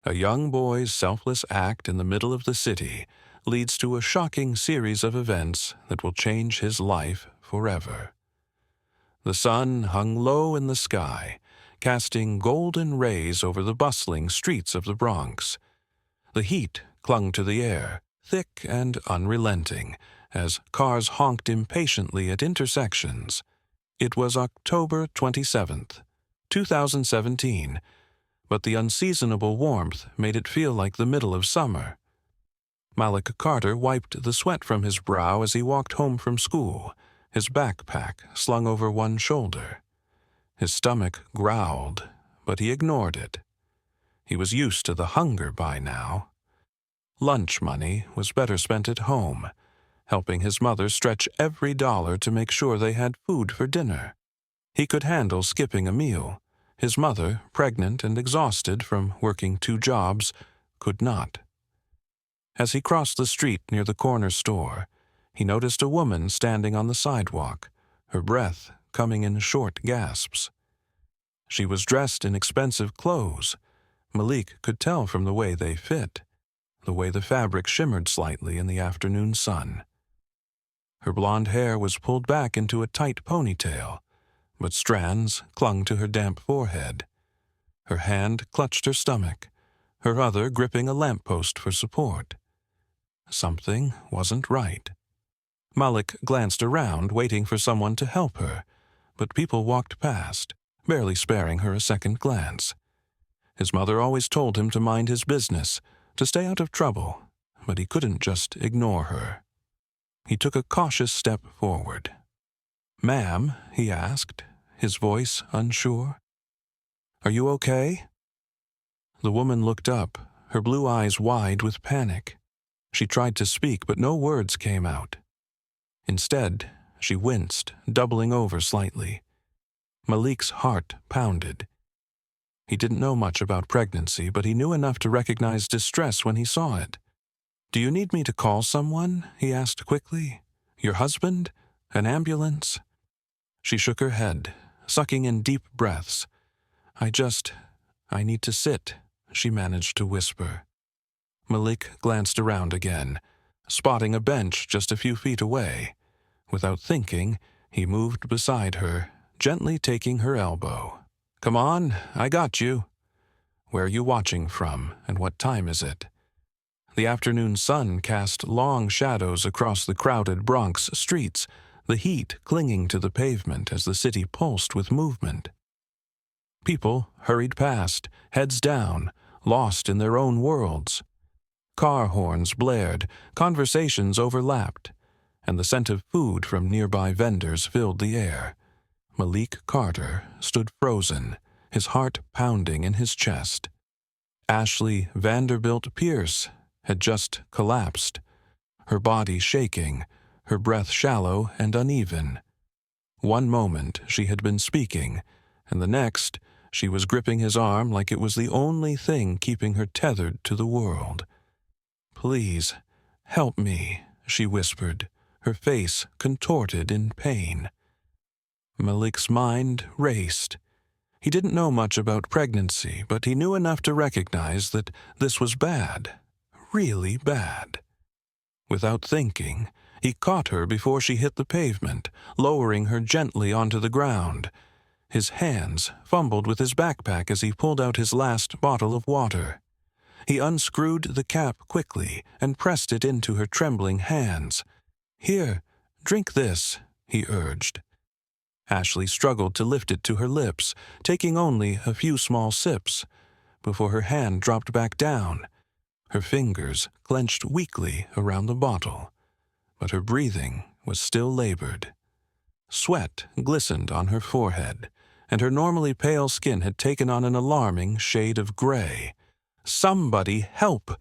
A young boy's selfless act in the middle of the city leads to a shocking series of events that will change his life forever. The sun hung low in the sky, casting golden rays over the bustling streets of the Bronx. The heat clung to the air, thick and unrelenting, as cars honked impatiently at intersections. It was October 27th, 2017, but the unseasonable warmth made it feel like the middle of summer. Malik Carter wiped the sweat from his brow as he walked home from school, his backpack slung over one shoulder. His stomach growled, but he ignored it. He was used to the hunger by now. Lunch money was better spent at home, helping his mother stretch every dollar to make sure they had food for dinner. He could handle skipping a meal. His mother, pregnant and exhausted from working 2 jobs, could not. As he crossed the street near the corner store, he noticed a woman standing on the sidewalk, her breath coming in short gasps. She was dressed in expensive clothes. Malik could tell from the way they fit, the way the fabric shimmered slightly in the afternoon sun. Her blonde hair was pulled back into a tight ponytail, but strands clung to her damp forehead. Her hand clutched her stomach, her other gripping a lamppost for support. Something wasn't right. Malik glanced around, waiting for someone to help her, but people walked past, barely sparing her a second glance. His mother always told him to mind his business, to stay out of trouble, but he couldn't just ignore her. He took a cautious step forward. "Ma'am," he asked, his voice unsure. "Are you okay?" The woman looked up, her blue eyes wide with panic. She tried to speak, but no words came out. Instead, she winced, doubling over slightly. Malik's heart pounded. He didn't know much about pregnancy, but he knew enough to recognize distress when he saw it. "Do you need me to call someone?" he asked quickly. "Your husband? An ambulance?" She shook her head, sucking in deep breaths. I need to sit," she managed to whisper. Malik glanced around again, spotting a bench just a few feet away. Without thinking, he moved beside her, gently taking her elbow. "Come on, I got you." "Where are you watching from, and what time is it?" The afternoon sun cast long shadows across the crowded Bronx streets, the heat clinging to the pavement as the city pulsed with movement. People hurried past, heads down, lost in their own worlds. Car horns blared, conversations overlapped, and the scent of food from nearby vendors filled the air. Malik Carter stood frozen, his heart pounding in his chest. Ashley Vanderbilt Pierce had just collapsed, her body shaking, her breath shallow and uneven. One moment she had been speaking, and the next she was gripping his arm like it was the only thing keeping her tethered to the world. "Please, help me," she whispered, her face contorted in pain. Malik's mind raced. He didn't know much about pregnancy, but he knew enough to recognize that this was bad, really bad. Without thinking, he caught her before she hit the pavement, lowering her gently onto the ground. His hands fumbled with his backpack as he pulled out his last bottle of water. He unscrewed the cap quickly and pressed it into her trembling hands. "Here, drink this," he urged. Ashley struggled to lift it to her lips, taking only a few small sips, before her hand dropped back down. Her fingers clenched weakly around the bottle, but her breathing was still labored. Sweat glistened on her forehead, and her normally pale skin had taken on an alarming shade of gray. "Somebody help!"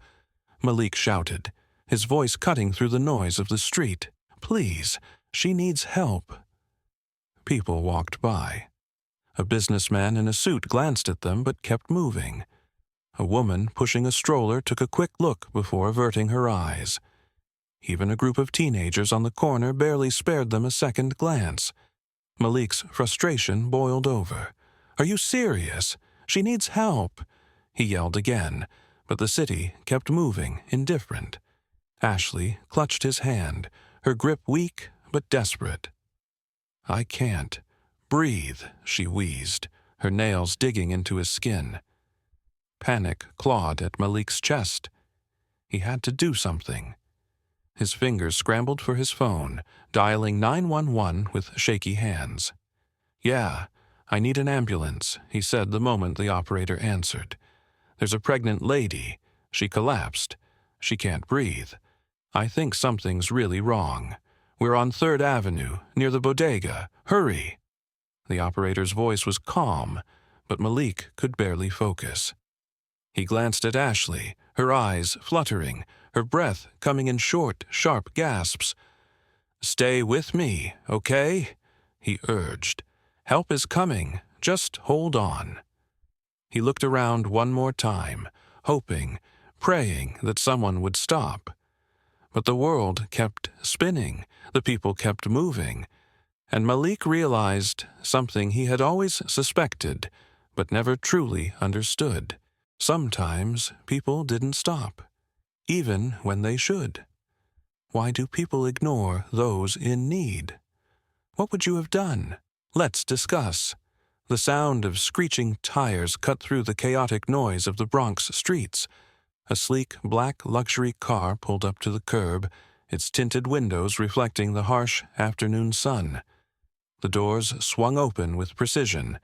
Malik shouted, his voice cutting through the noise of the street. "Please, she needs help." People walked by. A businessman in a suit glanced at them but kept moving. A woman pushing a stroller took a quick look before averting her eyes. Even a group of teenagers on the corner barely spared them a second glance. Malik's frustration boiled over. "Are you serious? She needs help," he yelled again, But the city kept moving, indifferent. Ashley clutched his hand, her grip weak but desperate. "I can't. Breathe," she wheezed, her nails digging into his skin. Panic clawed at Malik's chest. He had to do something. His fingers scrambled for his phone, dialing 911 with shaky hands. "Yeah, I need an ambulance," he said the moment the operator answered. "There's a pregnant lady. She collapsed. She can't breathe. I think something's really wrong. We're on 3rd Avenue, near the bodega. Hurry!" The operator's voice was calm, but Malik could barely focus. He glanced at Ashley, her eyes fluttering, her breath coming in short, sharp gasps. "Stay with me, okay?" he urged. "Help is coming. Just hold on." He looked around one more time, hoping, praying that someone would stop. But the world kept spinning, the people kept moving, and Malik realized something he had always suspected, but never truly understood. Sometimes people didn't stop, even when they should. Why do people ignore those in need? What would you have done? Let's discuss. The sound of screeching tires cut through the chaotic noise of the Bronx streets. A sleek black luxury car pulled up to the curb, its tinted windows reflecting the harsh afternoon sun. The doors swung open with precision,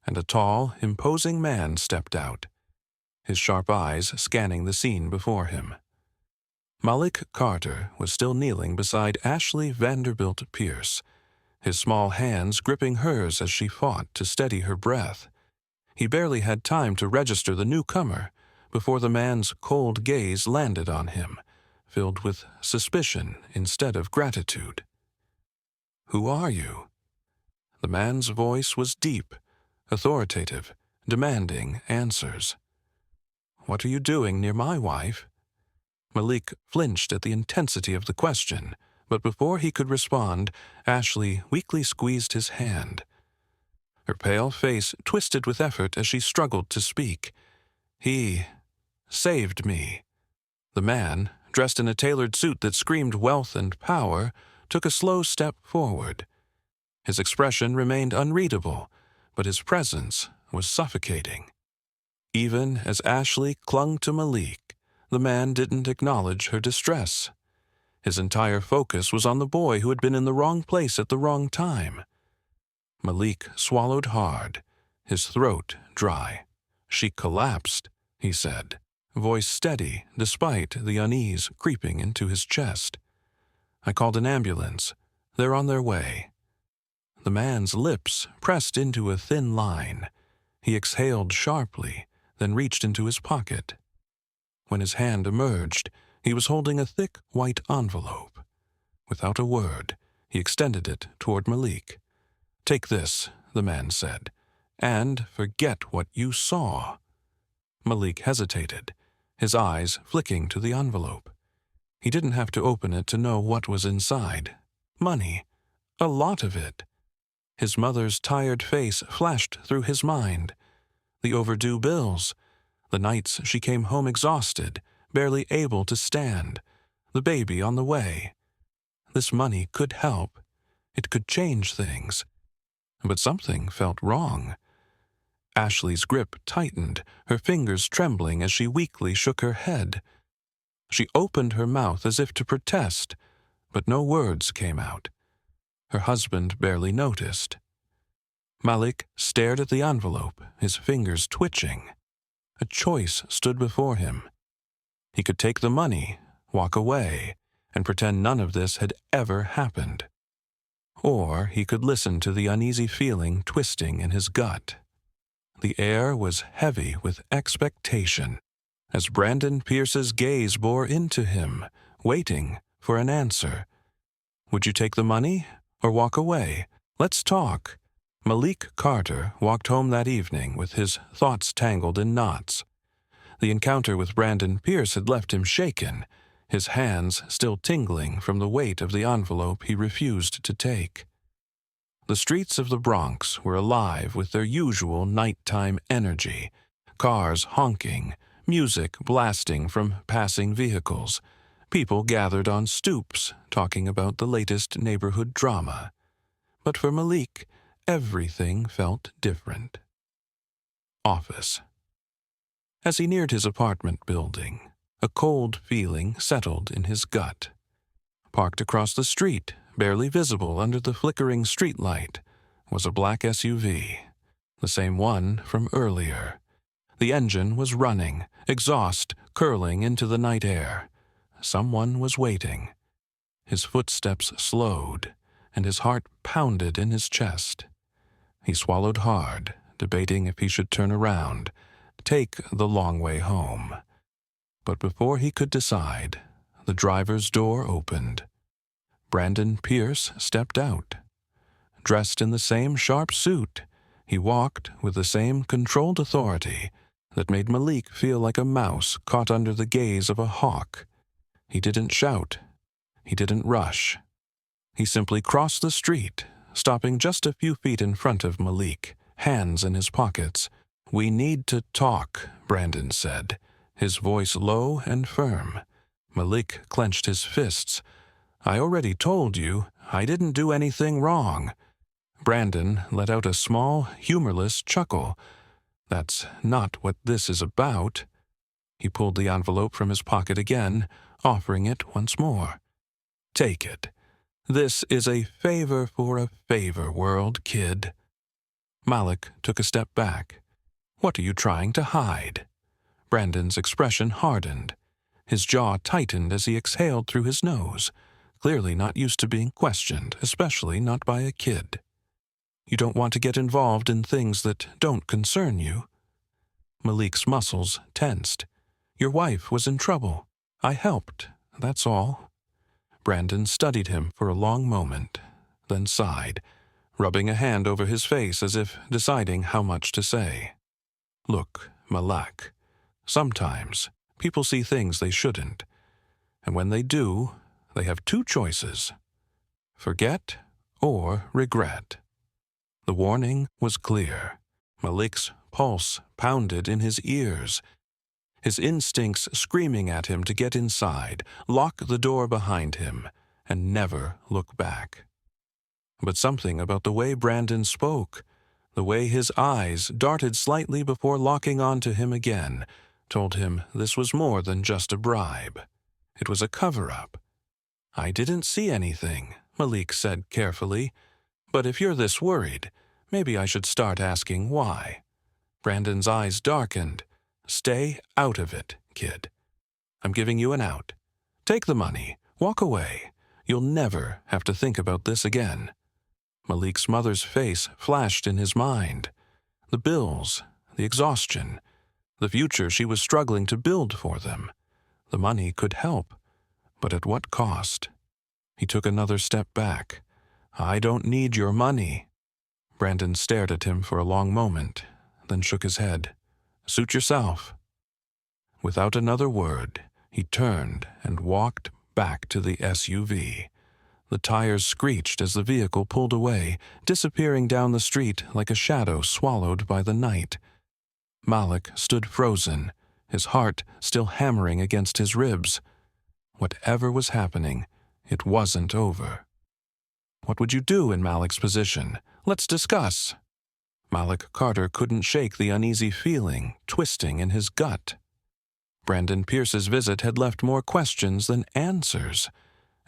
and a tall, imposing man stepped out, his sharp eyes scanning the scene before him. Malik Carter was still kneeling beside Ashley Vanderbilt Pierce, his small hands gripping hers as she fought to steady her breath. He barely had time to register the newcomer before the man's cold gaze landed on him, filled with suspicion instead of gratitude. "Who are you?" The man's voice was deep, authoritative, demanding answers. "What are you doing near my wife?" Malik flinched at the intensity of the question, but before he could respond, Ashley weakly squeezed his hand. Her pale face twisted with effort as she struggled to speak. "He saved me." The man, dressed in a tailored suit that screamed wealth and power, took a slow step forward. His expression remained unreadable, but his presence was suffocating. Even as Ashley clung to Malik, the man didn't acknowledge her distress. His entire focus was on the boy who had been in the wrong place at the wrong time. Malik swallowed hard, his throat dry. "She collapsed," he said, voice steady despite the unease creeping into his chest. "I called an ambulance. They're on their way." The man's lips pressed into a thin line. He exhaled sharply, then reached into his pocket. When his hand emerged, he was holding a thick white envelope. Without a word, he extended it toward Malik. "Take this," the man said, "and forget what you saw." Malik hesitated, his eyes flicking to the envelope. He didn't have to open it to know what was inside. Money. A lot of it. His mother's tired face flashed through his mind. The overdue bills. The nights she came home exhausted, barely able to stand. The baby on the way. This money could help. It could change things. But something felt wrong. Ashley's grip tightened, her fingers trembling as she weakly shook her head. She opened her mouth as if to protest, but no words came out. Her husband barely noticed. Malik stared at the envelope, his fingers twitching. A choice stood before him. He could take the money, walk away, and pretend none of this had ever happened. Or he could listen to the uneasy feeling twisting in his gut. The air was heavy with expectation, as Brandon Pierce's gaze bore into him, waiting for an answer. "Would you take the money, or walk away? Let's talk." Malik Carter walked home that evening with his thoughts tangled in knots. The encounter with Brandon Pierce had left him shaken, his hands still tingling from the weight of the envelope he refused to take. The streets of the Bronx were alive with their usual nighttime energy, cars honking, music blasting from passing vehicles. People gathered on stoops, talking about the latest neighborhood drama. But for Malik, everything felt different. Office. As he neared his apartment building, a cold feeling settled in his gut. Parked across the street, barely visible under the flickering streetlight, was a black SUV, the same one from earlier. The engine was running, exhaust curling into the night air. Someone was waiting. His footsteps slowed, and his heart pounded in his chest. He swallowed hard, debating if he should turn around, take the long way home. But before he could decide, the driver's door opened. Brandon Pierce stepped out. Dressed in the same sharp suit, he walked with the same controlled authority that made Malik feel like a mouse caught under the gaze of a hawk. He didn't shout. He didn't rush. He simply crossed the street, stopping just a few feet in front of Malik, hands in his pockets. "We need to talk," Brandon said, his voice low and firm. Malik clenched his fists. "I already told you, I didn't do anything wrong." Brandon let out a small, humorless chuckle. "That's not what this is about." He pulled the envelope from his pocket again, offering it once more. "Take it. This is a favor for a favor, world, kid." Malik took a step back. "What are you trying to hide?" Brandon's expression hardened. His jaw tightened as he exhaled through his nose, clearly not used to being questioned, especially not by a kid. "You don't want to get involved in things that don't concern you?" Malik's muscles tensed. "Your wife was in trouble. I helped, that's all." Brandon studied him for a long moment, then sighed, rubbing a hand over his face as if deciding how much to say. "Look, Malak, sometimes people see things they shouldn't, and when they do, they have two choices: forget or regret." The warning was clear. Malik's pulse pounded in his ears, his instincts screaming at him to get inside, lock the door behind him, and never look back. But something about the way Brandon spoke, the way his eyes darted slightly before locking onto him again, told him this was more than just a bribe. It was a cover-up. "I didn't see anything," Malik said carefully. "But if you're this worried, maybe I should start asking why." Brandon's eyes darkened. "Stay out of it, kid. I'm giving you an out. Take the money. Walk away. You'll never have to think about this again." Malik's mother's face flashed in his mind. The bills, the exhaustion, the future she was struggling to build for them. The money could help, but at what cost? He took another step back. "I don't need your money." Brandon stared at him for a long moment, then shook his head. "Suit yourself." Without another word, he turned and walked back to the SUV. The tires screeched as the vehicle pulled away, disappearing down the street like a shadow swallowed by the night. Malik stood frozen, his heart still hammering against his ribs. Whatever was happening, it wasn't over. "What would you do in Malik's position? Let's discuss." Malik Carter couldn't shake the uneasy feeling twisting in his gut. Brandon Pierce's visit had left more questions than answers,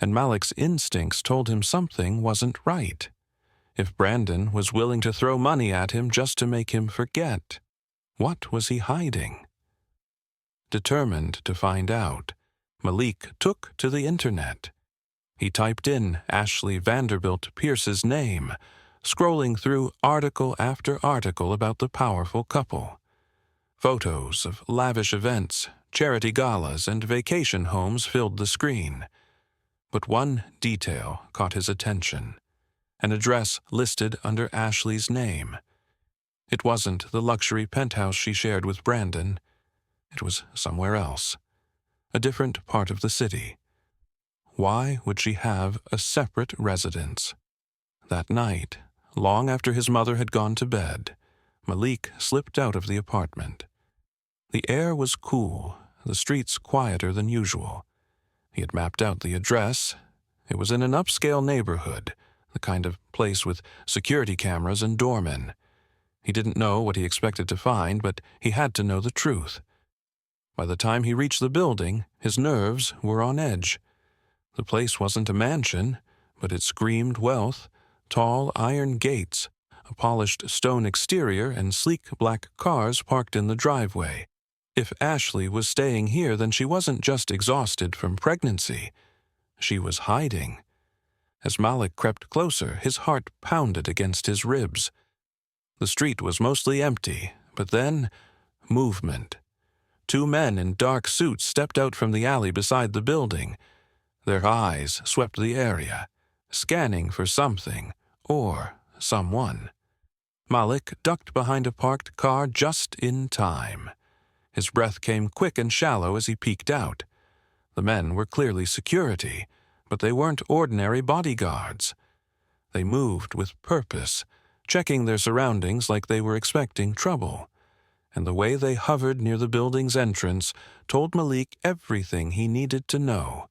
and Malik's instincts told him something wasn't right. If Brandon was willing to throw money at him just to make him forget, what was he hiding? Determined to find out, Malik took to the internet. He typed in Ashley Vanderbilt Pierce's name, scrolling through article after article about the powerful couple. Photos of lavish events, charity galas, and vacation homes filled the screen. But one detail caught his attention: an address listed under Ashley's name. It wasn't the luxury penthouse she shared with Brandon. It was somewhere else, a different part of the city. Why would she have a separate residence? That night, long after his mother had gone to bed, Malik slipped out of the apartment. The air was cool, the streets quieter than usual. He had mapped out the address. It was in an upscale neighborhood, the kind of place with security cameras and doormen. He didn't know what he expected to find, but he had to know the truth. By the time he reached the building, his nerves were on edge. The place wasn't a mansion, but it screamed wealth, tall iron gates, a polished stone exterior, and sleek black cars parked in the driveway. If Ashley was staying here, then she wasn't just exhausted from pregnancy. She was hiding. As Malik crept closer, his heart pounded against his ribs. The street was mostly empty, but then, movement. 2 men in dark suits stepped out from the alley beside the building. Their eyes swept the area, scanning for something or someone. Malik ducked behind a parked car just in time. His breath came quick and shallow as he peeked out. The men were clearly security, but they weren't ordinary bodyguards. They moved with purpose, checking their surroundings like they were expecting trouble. And the way they hovered near the building's entrance told Malik everything he needed to know.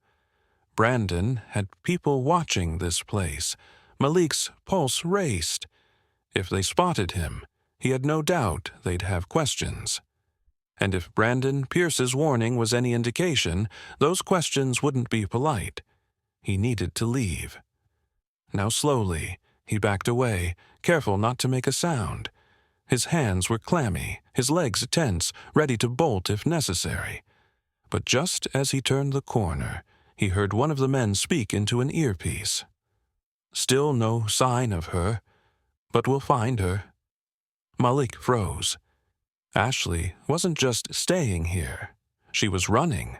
Brandon had people watching this place. Malik's pulse raced. If they spotted him, he had no doubt they'd have questions. And if Brandon Pierce's warning was any indication, those questions wouldn't be polite. He needed to leave. Now slowly, he backed away, careful not to make a sound. His hands were clammy, his legs tense, ready to bolt if necessary. But just as he turned the corner, he heard one of the men speak into an earpiece. "Still no sign of her, but we'll find her." Malik froze. Ashley wasn't just staying here. She was running.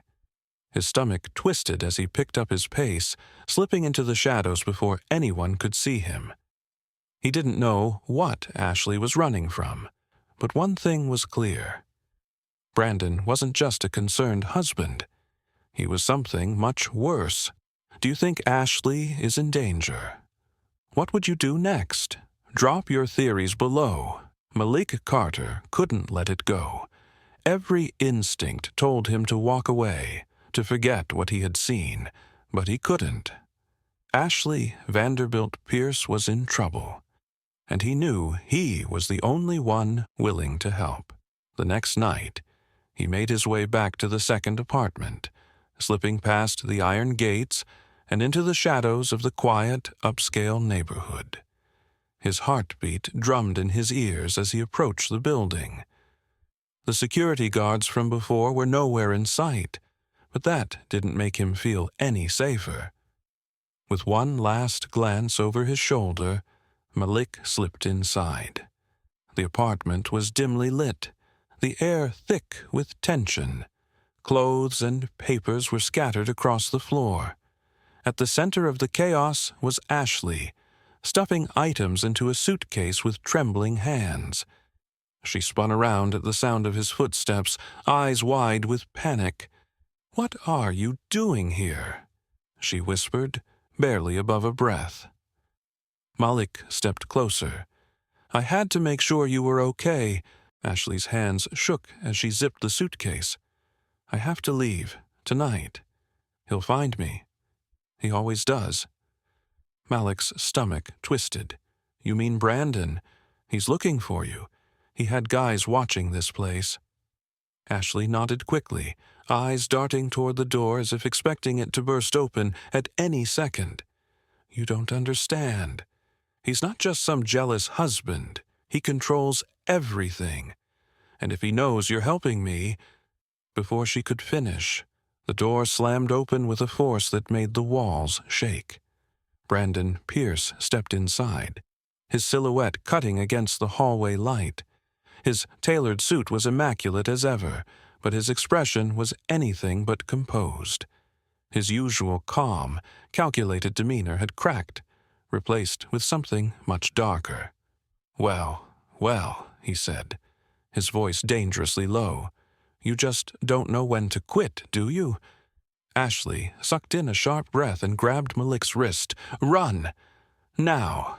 His stomach twisted as he picked up his pace, slipping into the shadows before anyone could see him. He didn't know what Ashley was running from, but one thing was clear. Brandon wasn't just a concerned husband. He was something much worse. Do you think Ashley is in danger? What would you do next? Drop your theories below. Malik Carter couldn't let it go. Every instinct told him to walk away, to forget what he had seen, but he couldn't. Ashley Vanderbilt Pierce was in trouble, and he knew he was the only one willing to help. The next night, he made his way back to the second apartment, slipping past the iron gates and into the shadows of the quiet, upscale neighborhood. His heartbeat drummed in his ears as he approached the building. The security guards from before were nowhere in sight, but that didn't make him feel any safer. With one last glance over his shoulder, Malik slipped inside. The apartment was dimly lit, the air thick with tension. Clothes and papers were scattered across the floor. At the center of the chaos was Ashley, stuffing items into a suitcase with trembling hands. She spun around at the sound of his footsteps, eyes wide with panic. "What are you doing here?" she whispered, barely above a breath. Malik stepped closer. "I had to make sure you were okay." Ashley's hands shook as she zipped the suitcase. "I have to leave, tonight. He'll find me. He always does." Malik's stomach twisted. "You mean Brandon? He's looking for you. He had guys watching this place." Ashley nodded quickly, eyes darting toward the door as if expecting it to burst open at any second. "You don't understand. He's not just some jealous husband. He controls everything. And if he knows you're helping me—" Before she could finish, the door slammed open with a force that made the walls shake. Brandon Pierce stepped inside, his silhouette cutting against the hallway light. His tailored suit was immaculate as ever, but his expression was anything but composed. His usual calm, calculated demeanor had cracked, replaced with something much darker. "Well, well," he said, his voice dangerously low. "You just don't know when to quit, do you?" Ashley sucked in a sharp breath and grabbed Malik's wrist. "Run! Now!"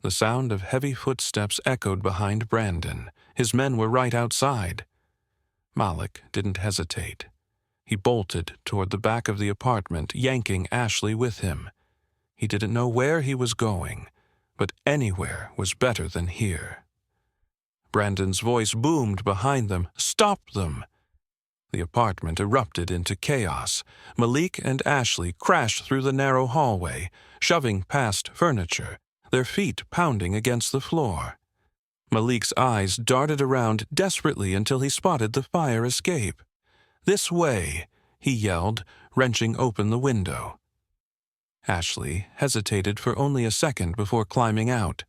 The sound of heavy footsteps echoed behind Brandon. His men were right outside. Malik didn't hesitate. He bolted toward the back of the apartment, yanking Ashley with him. He didn't know where he was going, but anywhere was better than here. Brandon's voice boomed behind them. "Stop them!" The apartment erupted into chaos. Malik and Ashley crashed through the narrow hallway, shoving past furniture, their feet pounding against the floor. Malik's eyes darted around desperately until he spotted the fire escape. "This way!" he yelled, wrenching open the window. Ashley hesitated for only a second before climbing out.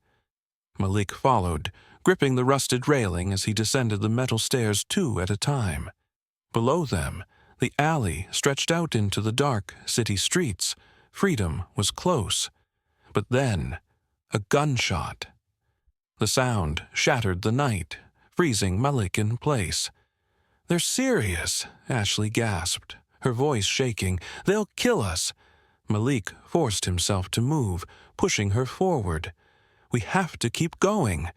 Malik followed, gripping the rusted railing as he descended the metal stairs 2 at a time. Below them, the alley stretched out into the dark city streets. Freedom was close. But then, a gunshot. The sound shattered the night, freezing Malik in place. "They're serious," Ashley gasped, her voice shaking. "They'll kill us." Malik forced himself to move, pushing her forward. "We have to keep going."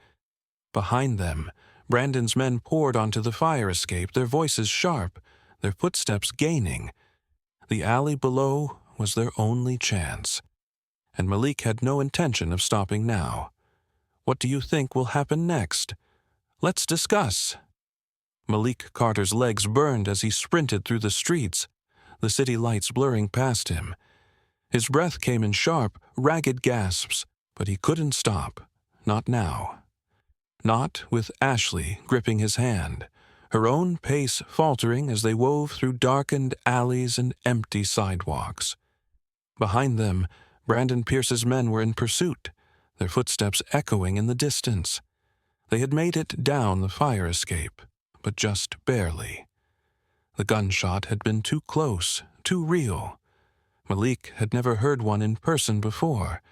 Behind them, Brandon's men poured onto the fire escape, their voices sharp, their footsteps gaining. The alley below was their only chance, and Malik had no intention of stopping now. "What do you think will happen next? Let's discuss." Malik Carter's legs burned as he sprinted through the streets, the city lights blurring past him. His breath came in sharp, ragged gasps, but he couldn't stop. Not now. Not with Ashley gripping his hand, her own pace faltering as they wove through darkened alleys and empty sidewalks. Behind them, Brandon Pierce's men were in pursuit, their footsteps echoing in the distance. They had made it down the fire escape, but just barely. The gunshot had been too close, too real. Malik had never heard one in person before,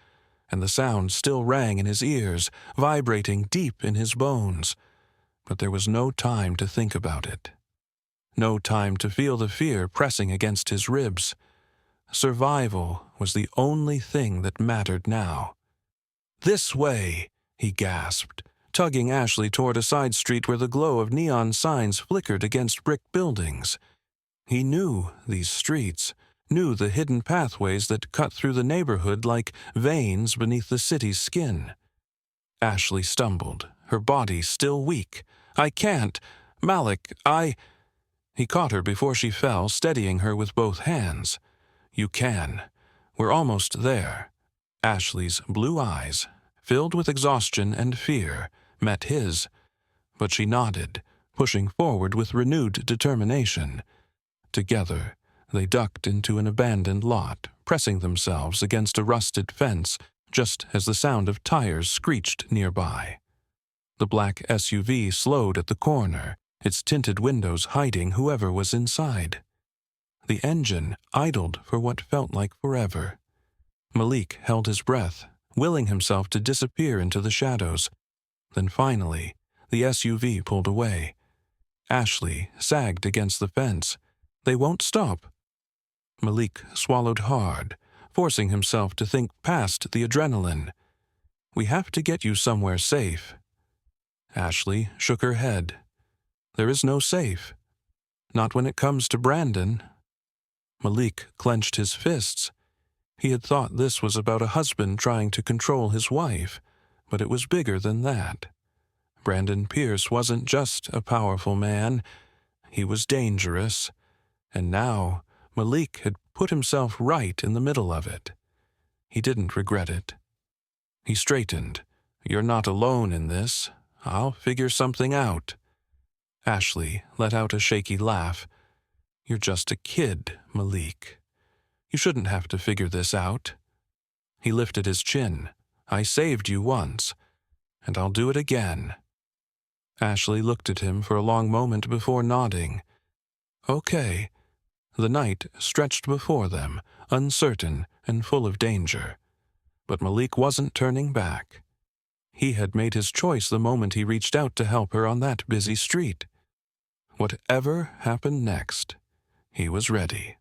and the sound still rang in his ears, vibrating deep in his bones. But there was no time to think about it. No time to feel the fear pressing against his ribs. Survival was the only thing that mattered now. "This way!" he gasped, tugging Ashley toward a side street where the glow of neon signs flickered against brick buildings. He knew these streets, knew the hidden pathways that cut through the neighborhood like veins beneath the city's skin. Ashley stumbled, her body still weak. "I can't! Malik, He caught her before she fell, steadying her with both hands. "You can. We're almost there." Ashley's blue eyes, filled with exhaustion and fear, met his, but she nodded, pushing forward with renewed determination. Together, they ducked into an abandoned lot, pressing themselves against a rusted fence just as the sound of tires screeched nearby. The black SUV slowed at the corner, its tinted windows hiding whoever was inside. The engine idled for what felt like forever. Malik held his breath, willing himself to disappear into the shadows. Then finally, the SUV pulled away. Ashley sagged against the fence. "They won't stop." Malik swallowed hard, forcing himself to think past the adrenaline. "We have to get you somewhere safe." Ashley shook her head. "There is no safe. Not when it comes to Brandon." Malik clenched his fists. He had thought this was about a husband trying to control his wife, but it was bigger than that. Brandon Pierce wasn't just a powerful man. He was dangerous. And now Malik had put himself right in the middle of it. He didn't regret it. He straightened. "You're not alone in this. I'll figure something out." Ashley let out a shaky laugh. "You're just a kid, Malik. You shouldn't have to figure this out." He lifted his chin. "I saved you once, and I'll do it again." Ashley looked at him for a long moment before nodding. "Okay." The night stretched before them, uncertain and full of danger. But Malik wasn't turning back. He had made his choice the moment he reached out to help her on that busy street. Whatever happened next, he was ready.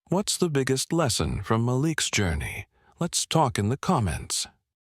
What's the biggest lesson from Malik's journey? Let's talk in the comments.